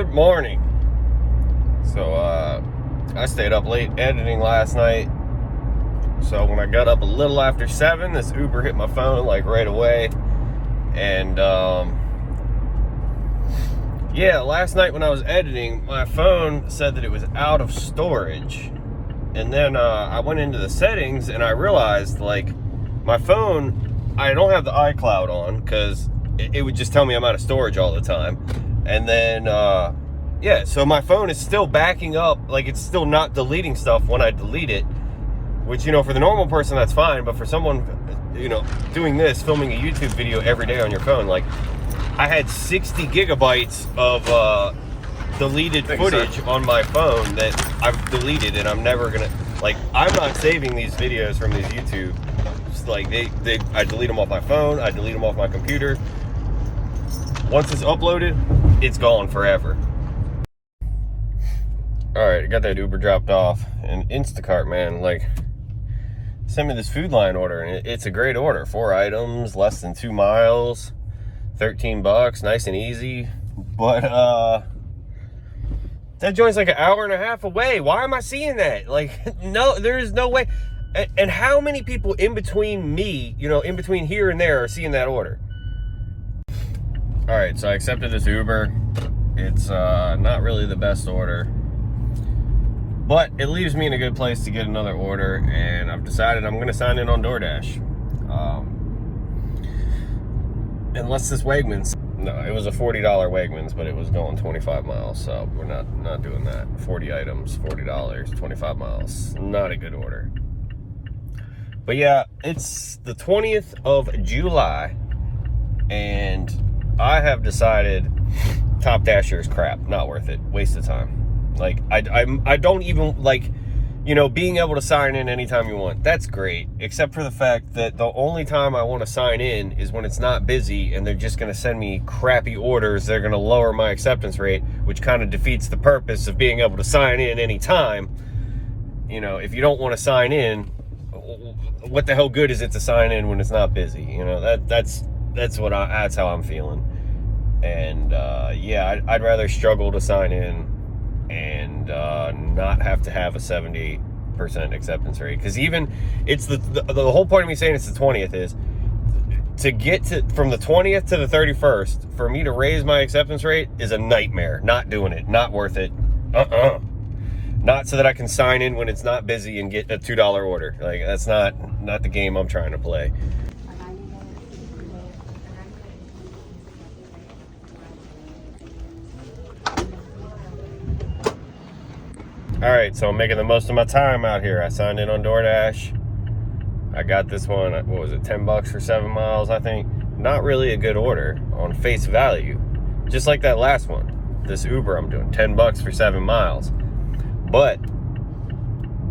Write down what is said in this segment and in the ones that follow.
Good morning. So I stayed up late editing last night. So when I got up a little after 7, this Uber hit my phone like right away. And yeah, last night when I was editing, my phone said that it was out of storage. And then I went into the settings and I realized, like, my phone, I don't have the iCloud on because it would just tell me I'm out of storage all the time. And then yeah, so my phone is still backing up, like it's still not deleting stuff when I delete it, which, you know, for the normal person that's fine, but for someone, you know, doing this, filming a YouTube video every day on your phone, like, I had 60 gigabytes of deleted footage on my phone that I've deleted, and I'm never gonna, like, I'm not saving these videos from these YouTube. It's like I delete them off my phone, I delete them off my computer. Once it's uploaded, it's gone forever. All right, I got that Uber dropped off, and Instacart, man, like, sent me this Food Line order, and it's a great order. 4 items, less than 2 miles, $13, nice and easy. But that joint's like an hour and a half away. Why am I seeing that? Like, no, there's no way. And how many people in between me, you know, in between here and there, are seeing that order? All right, so I accepted this Uber. It's not really the best order, but it leaves me in a good place to get another order, and I've decided I'm gonna sign in on Doordash. Unless this Wegmans, no, it was a $40 Wegmans, but it was going 25 miles, so we're not doing that. 40 items, $40, 25 miles, not a good order. But yeah, it's the 20th of July, and I have decided Top Dasher is crap, not worth it, waste of time. Like, I don't even, like, you know, being able to sign in anytime you want, that's great, except for the fact that the only time I want to sign in is when it's not busy and they're just going to send me crappy orders. They're going to lower my acceptance rate, which kind of defeats the purpose of being able to sign in anytime. You know, if you don't want to sign in, what the hell good is it to sign in when it's not busy? You know, that's how I'm feeling. And yeah, I'd rather struggle to sign in and not have to have a 78% acceptance rate. Because even, it's the whole point of me saying it's the 20th is to get to from the 20th to the 31st, for me to raise my acceptance rate is a nightmare. Not doing it, not worth it. Not so that I can sign in when it's not busy and get a $2 order. Like, that's not the game I'm trying to play. All right, so I'm making the most of my time out here. I signed in on Doordash. I got this one, what was it, $10 for 7 miles, I think. Not really a good order on face value. Just like that last one, this Uber I'm doing, $10 for 7 miles. But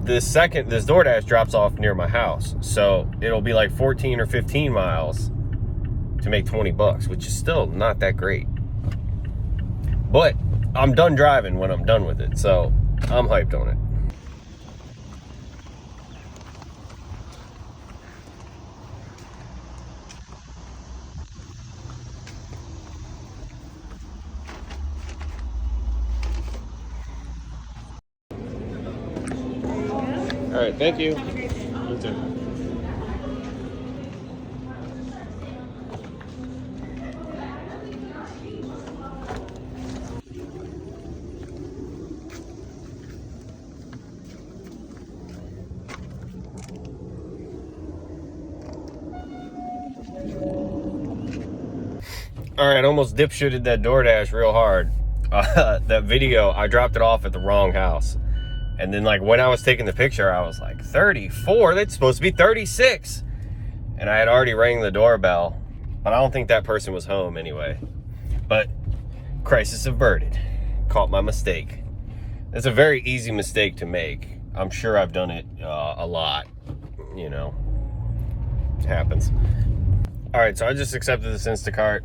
this Doordash drops off near my house. So it'll be like 14 or 15 miles to make $20, which is still not that great. But I'm done driving when I'm done with it, so I'm hyped on it. All right, thank you. You too. All right, almost dipshitted that Doordash real hard. That video, I dropped it off at the wrong house. And then, like, when I was taking the picture, I was like, 34? That's supposed to be 36. And I had already rang the doorbell, but I don't think that person was home anyway. But crisis averted. Caught my mistake. It's a very easy mistake to make. I'm sure I've done it a lot. You know, it happens. All right, so I just accepted this Instacart.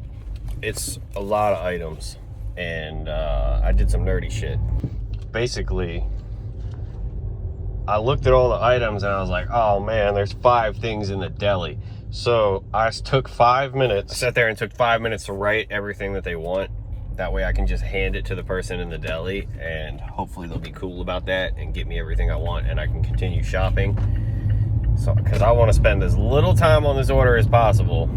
It's a lot of items, and I did some nerdy shit. Basically, I looked at all the items and I was like, oh man, there's 5 things in the deli. So I took 5 minutes, sat there and took 5 minutes to write everything that they want. That way I can just hand it to the person in the deli, and hopefully they'll be cool about that and get me everything I want, and I can continue shopping. So, because I want to spend as little time on this order as possible.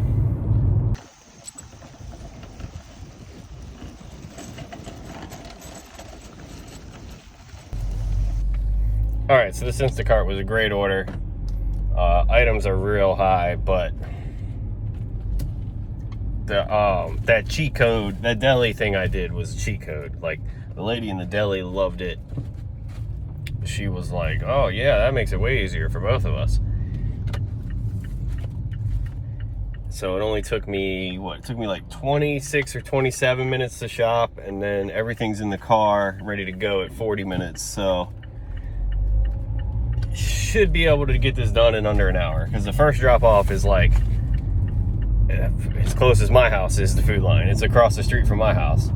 All right, so this Instacart was a great order. Items are real high, but that cheat code, that deli thing I did was a cheat code. Like, the lady in the deli loved it. She was like, oh yeah, that makes it way easier for both of us. So it only took me, what? It took me like 26 or 27 minutes to shop, and then everything's in the car ready to go at 40 minutes. So should be able to get this done in under an hour, because the first drop off is like as close as my house is to Food Line. It's across the street from my house.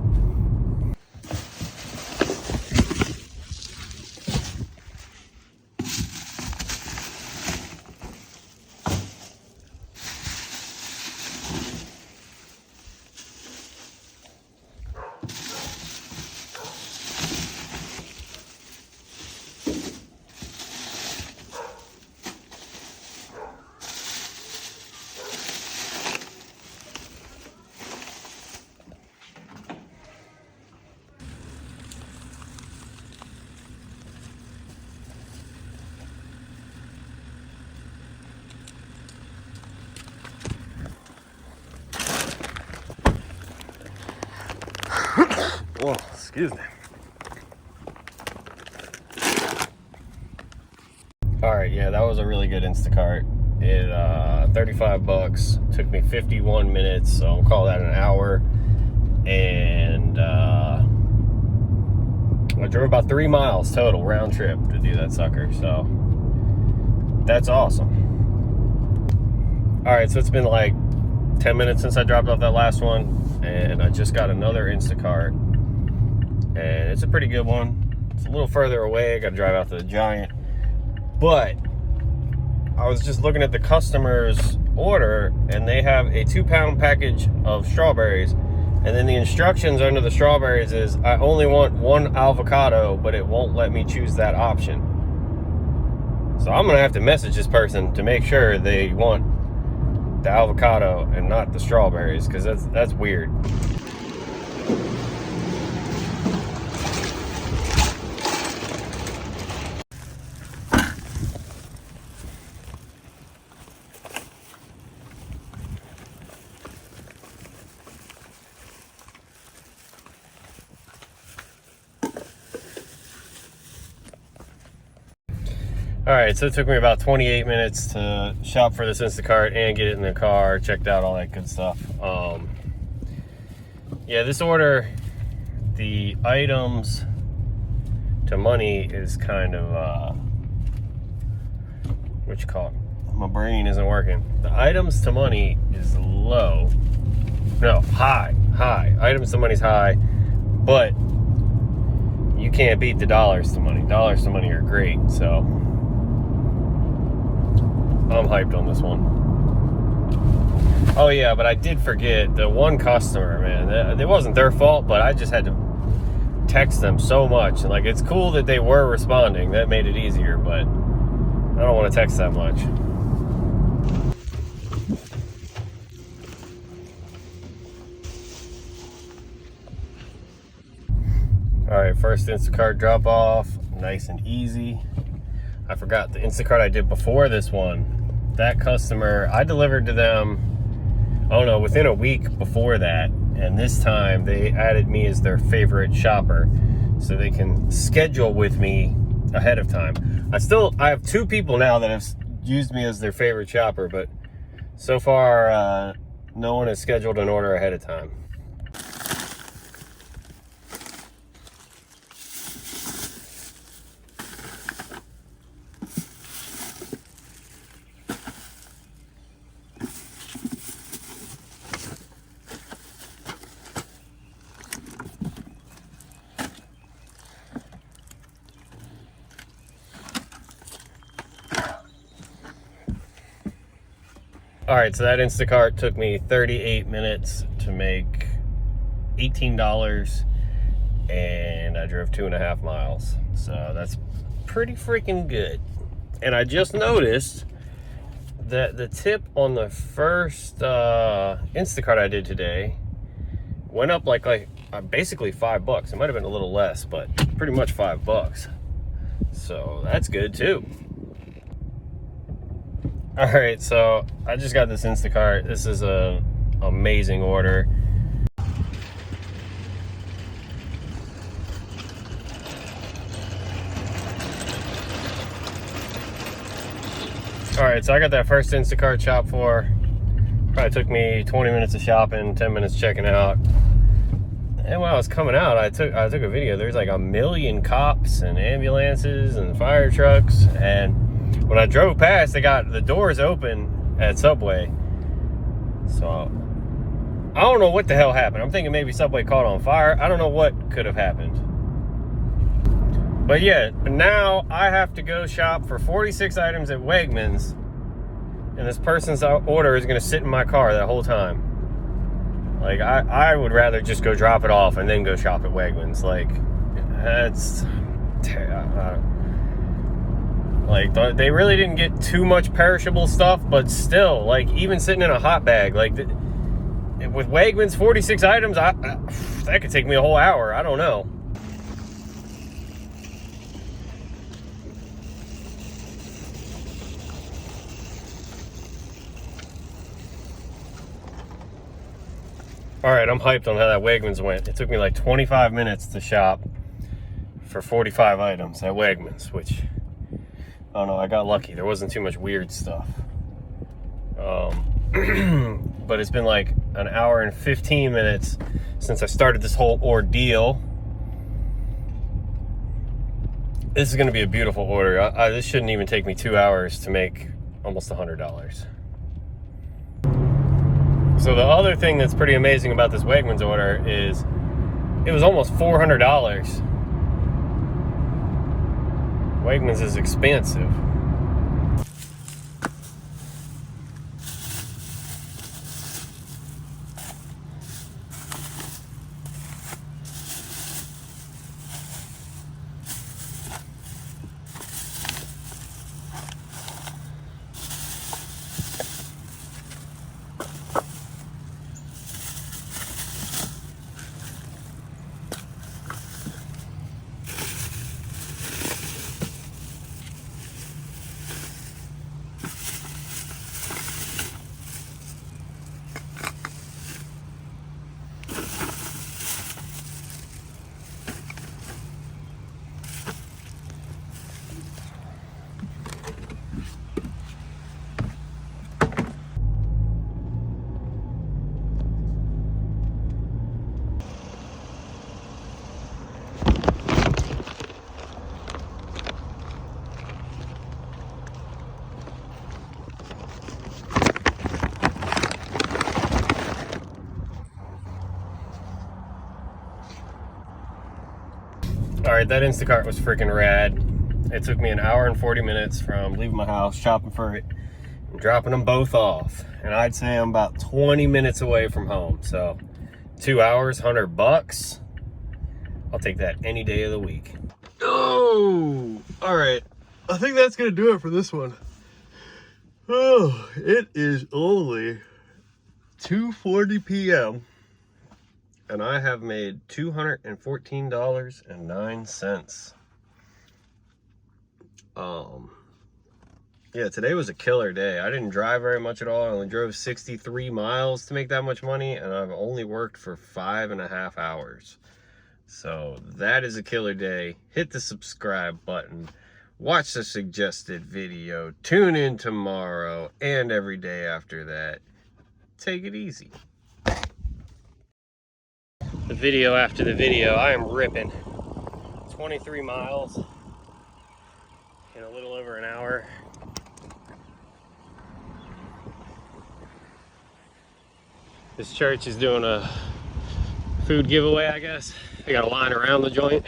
Oh, excuse me. All right, yeah, that was a really good Instacart. It 35 bucks, took me 51 minutes, so I'll call that an hour. And I drove about 3 miles total round trip to do that sucker, so that's awesome. All right, so it's been like 10 minutes since I dropped off that last one, and I just got another Instacart, and it's a pretty good one. It's a little further away. I gotta drive out to the Giant, but I was just looking at the customer's order, and they have a 2-pound package of strawberries, and then the instructions under the strawberries is, I only want 1 avocado, but it won't let me choose that option. So I'm gonna have to message this person to make sure they want the avocado and not the strawberries, because that's weird. All right, so it took me about 28 minutes to shop for this Instacart and get it in the car, checked out all that good stuff. Yeah, this order, the items to money is kind of, what you call it? My brain isn't working. The items to money is low. No, high. Items to money's high, but you can't beat the dollars to money. Dollars to money are great, so I'm hyped on this one. Oh yeah, but I did forget the one customer, man. It wasn't their fault, but I just had to text them so much. And like, it's cool that they were responding. That made it easier, but I don't want to text that much. All right, first Instacart drop off, nice and easy. I forgot the Instacart I did before this one. That customer, I delivered to them, oh no, within a week before that. And this time they added me as their favorite shopper, so they can schedule with me ahead of time. I have 2 people now that have used me as their favorite shopper, but so far, no one has scheduled an order ahead of time. All right, so that Instacart took me 38 minutes to make $18, and I drove 2.5 miles. So that's pretty freaking good. And I just noticed that the tip on the first Instacart I did today went up like basically $5. It might have been a little less, but pretty much $5. So that's good too. All right, so I just got this Instacart. This is an amazing order. All right, so I got that first Instacart shop for. Probably took me 20 minutes of shopping, 10 minutes checking out. And when I was coming out, I took a video. There's like 1 million cops and ambulances and fire trucks. And when I drove past, they got the doors open at Subway. So I don't know what the hell happened. I'm thinking maybe Subway caught on fire. I don't know what could have happened. But yeah, now I have to go shop for 46 items at Wegmans. And this person's order is going to sit in my car that whole time. Like, I would rather just go drop it off and then go shop at Wegmans. Like, that's... like, they really didn't get too much perishable stuff, but still, like, even sitting in a hot bag, like, with Wegmans, 46 items, that could take me a whole hour. I don't know. All right, I'm hyped on how that Wegmans went. It took me like 25 minutes to shop for 45 items at Wegmans, which, I don't know, I got lucky. There wasn't too much weird stuff. But it's been like an hour and 15 minutes since I started this whole ordeal. This is gonna be a beautiful order. This shouldn't even take me 2 hours to make almost $100. So the other thing that's pretty amazing about this Wegmans order is it was almost $400. Wegmans is expensive. All right, that Instacart was freaking rad. It took me an hour and 40 minutes from leaving my house, shopping for it, and dropping them both off. And I'd say I'm about 20 minutes away from home. So 2 hours, $100. I'll take that any day of the week. Oh, all right. I think that's gonna do it for this one. Oh, it is only 2:40 p.m. and I have made $214.09. Yeah, today was a killer day. I didn't drive very much at all. I only drove 63 miles to make that much money, and I've only worked for 5.5 hours. So that is a killer day. Hit the subscribe button. Watch the suggested video. Tune in tomorrow and every day after that. Take it easy. The video after the video, I am ripping. 23 miles in a little over an hour. This church is doing a food giveaway, I guess. They got a line around the joint.